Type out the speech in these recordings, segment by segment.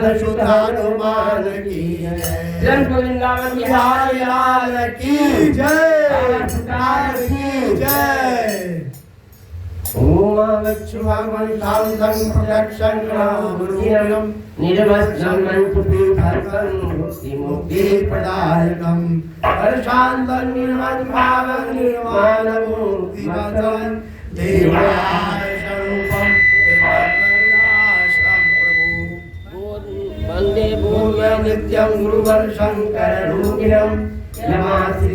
पवन सुत हनुमान की जय। जन्म वृंदावन बिहारी लाल की जय। की जय। ओम लक्ष्मण शांतं प्रदक्षिणं निर्वस्त्रं मन्त्रपीठं मुक्ति प्रदायकं शांतं निर्मलभावं निर्वाणमुक्तिवदं देवाय स्वरूपं वन्दे भूम्यां नित्यं गुरुवर्शङ्कररूपिणं नमामि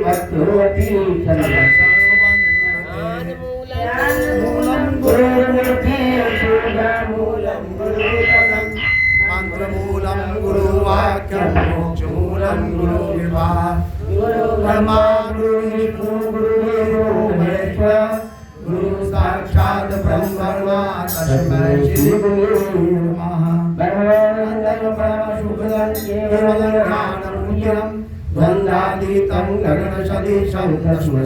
भक्तोऽपि मूलं गुरुर्मुखे मूलं गुरुपदं मंत्रमूलं गुरुवाक्यं मोक्षमूलं गुरुर्विभा गुरुब्रह्मा गुरुर्विष्णु गुरुदेवो महेश्वर गुरु साक्षात् ब्रह्मा तस्मै श्री गुरुवे नमः। परमानन्दं परमसुखदं केवलं ज्ञानपूज्यं द्वन्द्वातीतं गगनसदृशं तस्मै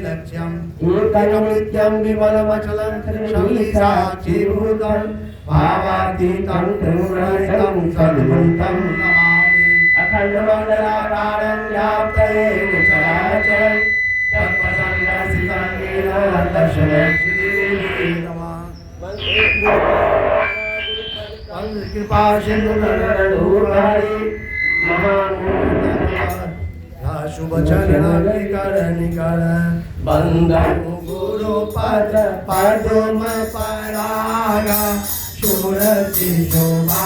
लक्ष्यम् एकनित्यं विमलमचलं त्रिसाक्षीभूतं भावातीतं त्रिगुणरहितं सद्गुरुं नमामि। अखण्डमण्डलाकारं व्याप्तयेन चराचरं तत्प्रसन्नसितं येन तस्मै श्रीगुरुवे नमः। कृपा सिन्धु नरदूरारि शुभ चरण निकर बंदनु गुरु पद पद्म परागा सुरति शोभा